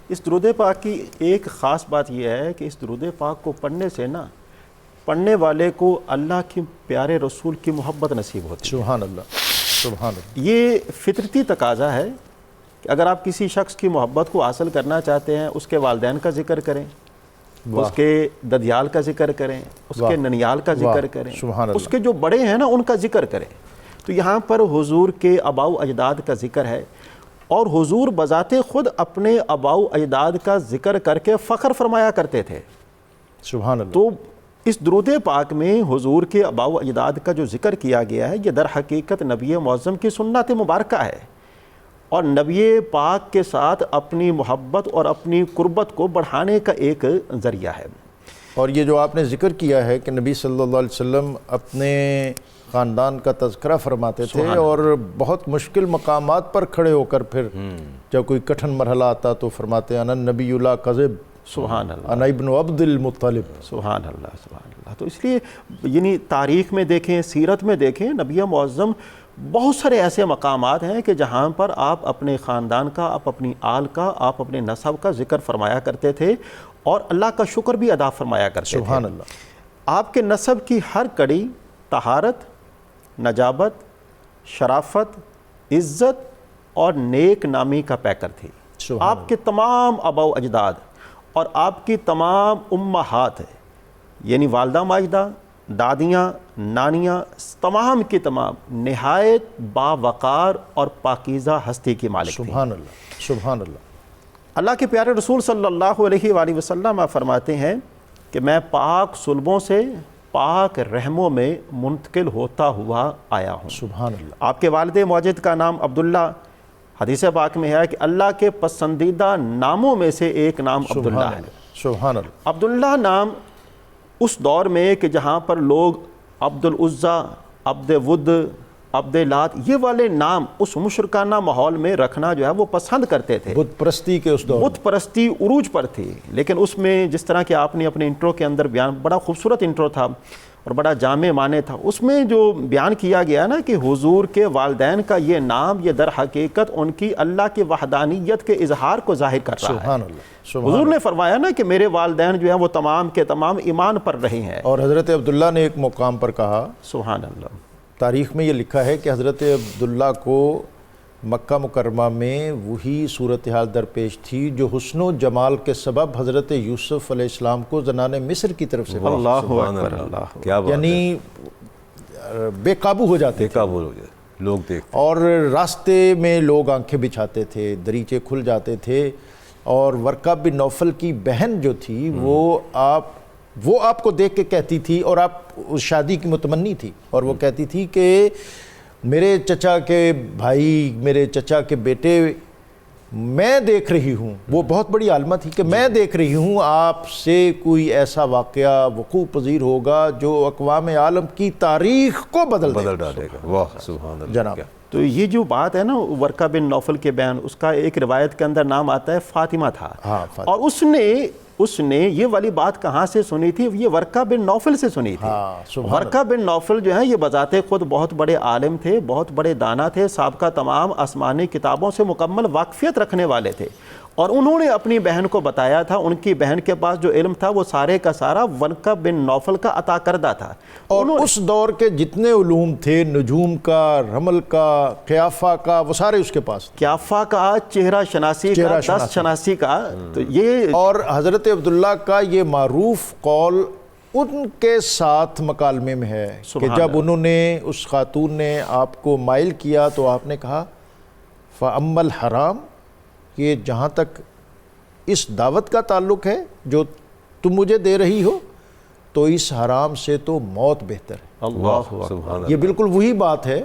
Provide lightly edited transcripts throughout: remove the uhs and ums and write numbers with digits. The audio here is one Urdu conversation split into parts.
اس درود پاک کی ایک خاص بات یہ ہے کہ اس درود پاک کو پڑھنے سے نا پڑھنے والے کو اللہ کے پیارے رسول کی محبت نصیب ہوتی ہے۔ سبحان اللہ، سبحان اللہ۔ یہ فطرتی تقاضا ہے کہ اگر آپ کسی شخص کی محبت کو حاصل کرنا چاہتے ہیں، اس کے والدین کا ذکر کریں، اس کے ددیال کا ذکر کریں، اس کے ننیال کا ذکر کریں، اس کے جو بڑے ہیں نا ان کا ذکر کریں۔ تو یہاں پر حضور کے آباء و اجداد کا ذکر ہے، اور حضور بذات خود اپنے آباء و اجداد کا ذکر کر کے فخر فرمایا کرتے تھے۔ سبحان اللہ۔ تو اس درود پاک میں حضور کے آباء و اجداد کا جو ذکر کیا گیا ہے، یہ در حقیقت نبی معظم کی سنت مبارکہ ہے، اور نبی پاک کے ساتھ اپنی محبت اور اپنی قربت کو بڑھانے کا ایک ذریعہ ہے۔ اور یہ جو آپ نے ذکر کیا ہے کہ نبی صلی اللہ علیہ وسلم اپنے خاندان کا تذکرہ فرماتے تھے، اور بہت مشکل مقامات پر کھڑے ہو کر پھر جب کوئی کٹھن مرحلہ آتا تو فرماتے ہیں انا نبی لا کذب، سبحان اللہ، انا ابن عبد المطلب۔ سبحان اللہ، سبحان اللہ۔ تو اس لیے یعنی تاریخ میں دیکھیں، سیرت میں دیکھیں، نبی معظم بہت سارے ایسے مقامات ہیں کہ جہاں پر آپ اپنے خاندان کا، آپ اپنی آل کا، آپ اپنے نسب کا ذکر فرمایا کرتے تھے، اور اللہ کا شکر بھی ادا فرمایا کرتے تھے۔ سبحان اللہ۔ آپ کے نسب کی ہر کڑی طہارت، نجابت، شرافت، عزت اور نیک نامی کا پیکر تھی۔ آپ کے تمام آباء و اجداد اور آپ کی تمام امہات، یعنی والدہ ماجدہ، دادیاں، نانیاں، تمام کی تمام نہایت باوقار اور پاکیزہ ہستی کی مالک تھیں۔ سبحان اللہ، سبحان اللہ۔ اللہ کے پیارے رسول صلی اللہ علیہ وآلہ وسلم فرماتے ہیں کہ میں پاک صلبوں سے پاک رحموں میں منتقل ہوتا ہوا آیا ہوں۔ سبحان اللہ۔ آپ کے والد موجد کا نام عبداللہ، حدیث پاک میں ہے کہ اللہ کے پسندیدہ ناموں میں سے ایک نام عبداللہ ہے۔ سبحان اللہ۔ عبداللہ نام اس دور میں کہ جہاں پر لوگ عبد العزیٰ، عبد ود، عبد لات، یہ والے نام اس مشرکانہ ماحول میں رکھنا جو ہے وہ پسند کرتے تھے۔ بت پرستی کے اس دور، بت پرستی عروج پر تھی، لیکن اس میں جس طرح کہ آپ نے اپنے انٹرو کے اندر بیان، بڑا خوبصورت انٹرو تھا اور بڑا جامع معنی تھا، اس میں جو بیان کیا گیا نا کہ حضور کے والدین کا یہ نام، یہ در حقیقت ان کی اللہ کی وحدانیت کے اظہار کو ظاہر کر رہا ہے۔ سبحان اللہ۔ حضور نے فرمایا نا کہ میرے والدین جو ہیں وہ تمام کے تمام ایمان پر رہے ہیں۔ اور حضرت عبداللہ نے ایک مقام پر کہا، سبحان اللہ، تاریخ میں یہ لکھا ہے کہ حضرت عبداللہ کو مکہ مکرمہ میں وہی صورتحال درپیش تھی جو حسن و جمال کے سبب حضرت یوسف علیہ السلام کو زنان مصر کی طرف سے اللہ اکبر، اللہ، کیا بات ہے، یعنی بے قابو ہو جاتے تھے لوگ دیکھتے، اور راستے میں لوگ آنکھیں بچھاتے تھے، دریچے کھل جاتے تھے، اور ورقہ بن نوفل کی بہن جو تھی وہ آپ کو دیکھ کے کہتی تھی، اور آپ اس شادی کی متمنی تھی، اور وہ کہتی تھی کہ میرے چچا کے بھائی، میرے چچا کے بیٹے، میں دیکھ رہی ہوں، وہ بہت بڑی عالمہ تھی کہ میں دیکھ رہی ہوں آپ سے کوئی ایسا واقعہ وقوع پذیر ہوگا جو اقوام عالم کی تاریخ کو بدل ڈالے گا۔ واہ سبحان اللہ جناب۔ تو یہ جو بات ہے نا ورقہ بن نوفل کے بیان، اس کا ایک روایت کے اندر نام آتا ہے فاطمہ تھا، اور اس نے یہ والی بات کہاں سے سنی تھی؟ یہ ورقہ بن نوفل سے سنی تھی۔ ورقہ بن نوفل جو ہیں یہ بذات خود بہت بڑے عالم تھے، بہت بڑے دانا تھے، سابقہ تمام آسمانی کتابوں سے مکمل واقفیت رکھنے والے تھے، اور انہوں نے اپنی بہن کو بتایا تھا، ان کی بہن کے پاس جو علم تھا وہ سارے کا سارا ورقہ بن نوفل کا عطا کردہ تھا۔ اور اس دور کے جتنے علوم تھے، نجوم کا، رمل کا، قیافہ کا، وہ سارے اس کے پاس تھے، قیافہ کا، چہرہ شناسی کا، دست شناسی کا۔ تو یہ اور حضرت عبداللہ کا یہ معروف قول ان کے ساتھ مکالمے میں ہے کہ جب انہوں نے، اس خاتون نے آپ کو مائل کیا تو آپ نے کہا فَأَمَّا الْحَرَامُ، کہ جہاں تک اس دعوت کا تعلق ہے جو تم مجھے دے رہی ہو تو اس حرام سے تو موت بہتر ہے۔ اللہ، یہ بالکل وہی بات ہے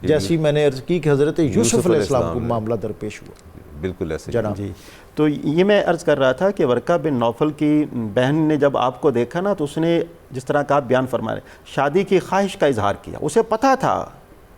جیسی میں نے عرض کی کہ حضرت یوسف علیہ السلام کو معاملہ درپیش ہوا۔ بالکل ایسے جناب جی، تو یہ میں عرض کر رہا تھا کہ ورقہ بن نوفل کی بہن نے جب آپ کو دیکھا نا تو اس نے جس طرح کا آپ بیان فرما رہے شادی کی خواہش کا اظہار کیا۔ اسے پتہ تھا،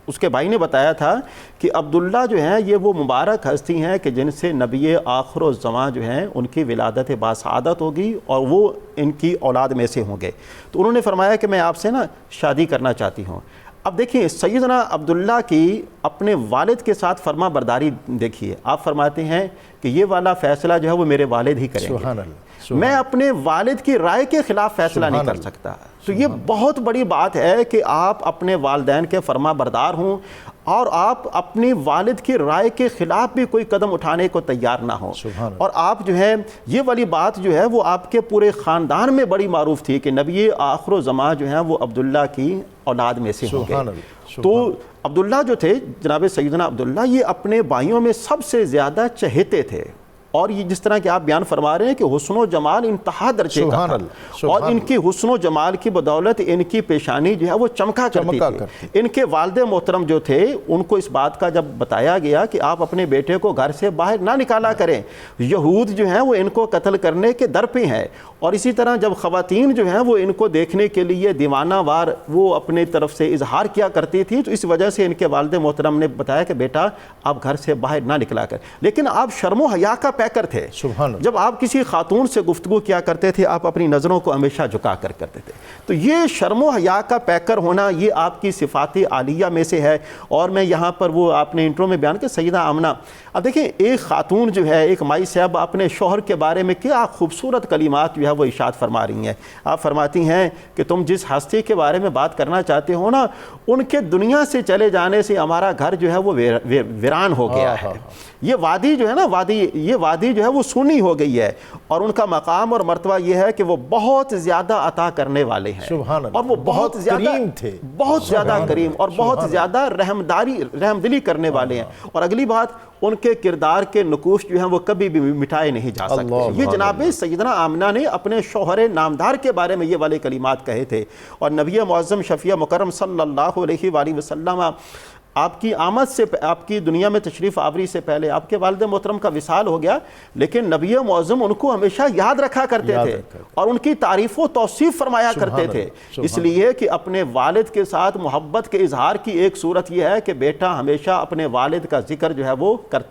اس کے بھائی نے بتایا تھا کہ عبداللہ جو ہیں یہ وہ مبارک ہستی ہیں کہ جن سے نبی آخر الزمان جو ہیں ان کی ولادت باسعادت ہوگی اور وہ ان کی اولاد میں سے ہوں گے۔ تو انہوں نے فرمایا کہ میں آپ سے نا شادی کرنا چاہتی ہوں۔ اب دیکھیں سیدنا عبداللہ کی اپنے والد کے ساتھ فرما برداری دیکھیے، آپ فرماتے ہیں کہ یہ والا فیصلہ جو ہے وہ میرے والد ہی کریں گے، میں اپنے والد کی رائے کے خلاف فیصلہ نہیں کر سکتا۔ تو یہ بہت بڑی بات ہے کہ آپ اپنے والدین کے فرما بردار ہوں اور آپ اپنی والد کی رائے کے خلاف بھی کوئی قدم اٹھانے کو تیار نہ ہوں۔ اور آپ جو ہے یہ والی بات جو ہے وہ آپ کے پورے خاندان میں بڑی معروف تھی کہ نبی آخر و زمان جو ہیں وہ عبداللہ کی اولاد میں سے ہوں گے۔ تو عبداللہ جو تھے جناب سیدنا عبداللہ، یہ اپنے بھائیوں میں سب سے زیادہ چہیتے تھے، اور یہ جس طرح کہ آپ بیان فرما رہے ہیں کہ حسن و جمال انتہا درجے کا تھا، اور ان کی حسن و جمال کی بدولت ان کی پیشانی جو ہے وہ چمکا کرتی تھی۔ ان کے والد محترم جو تھے ان کو اس بات کا جب بتایا گیا کہ آپ اپنے بیٹے کو گھر سے باہر نہ نکالا کریں، یہود جو ہیں وہ ان کو قتل کرنے کے در پہ ہیں، اور اسی طرح جب خواتین جو ہیں وہ ان کو دیکھنے کے لیے دیوانہ وار وہ اپنے طرف سے اظہار کیا کرتی تھی، تو اس وجہ سے ان کے والد محترم نے بتایا کہ بیٹا آپ گھر سے باہر نہ نکلا کر۔ لیکن آپ شرم و حیا کا پیکر تھے، جب آپ کسی خاتون سے گفتگو کیا کرتے تھے آپ اپنی نظروں کو ہمیشہ جھکا کر کرتے تھے۔ تو یہ شرم و حیا کا پیکر ہونا یہ آپ کی صفات عالیہ میں سے ہے۔ اور میں یہاں پر وہ آپ نے انٹرو میں بیان کیا سیدہ آمنہ، اب دیکھیں ایک خاتون جو ہے، ایک مائی صاحب اپنے شوہر کے بارے میں کیا خوبصورت کلمات جو ہے وہ ارشاد فرما رہی ہیں۔ آپ فرماتی ہیں کہ تم جس ہستی کے بارے میں بات کرنا چاہتے ہو نا، ان کے دنیا سے چلے جانے سے ہمارا گھر جو ہے وہ ویران ہو گیا ہے۔ یہ وادی جو ہے نا، یہ وادی جو ہے وہ سونی ہو گئی ہے، اور ان کا مقام اور مرتبہ یہ ہے کہ وہ بہت زیادہ عطا کرنے والے ہیں، اور وہ بہت زیادہ کریم تھے، بہت زیادہ کریم اور بہت زیادہ رحم دلی کرنے والے ہیں۔ اور اگلی بات، ان کے کردار کے نقوش جو ہیں وہ کبھی بھی مٹائے نہیں جا سکتے۔ یہ جناب سیدنا آمنہ نے اپنے شوہر نامدار کے بارے میں یہ والے کلمات کہے تھے۔ اور نبی معظم شفیع مکرم صلی اللہ علیہ وآلہ وسلم آپ کی آمد سے، آپ کی دنیا میں تشریف آوری سے پہلے آپ کے والد محترم کا وصال ہو گیا، لیکن نبی معظم ان کو ہمیشہ یاد رکھا کرتے تھے اور ان کی تعریف و توصیف فرمایا کرتے تھے، اس لیے کہ اپنے والد کے ساتھ محبت کے اظہار کی ایک صورت یہ ہے کہ بیٹا ہمیشہ اپنے والد کا ذکر جو ہے وہ کرتا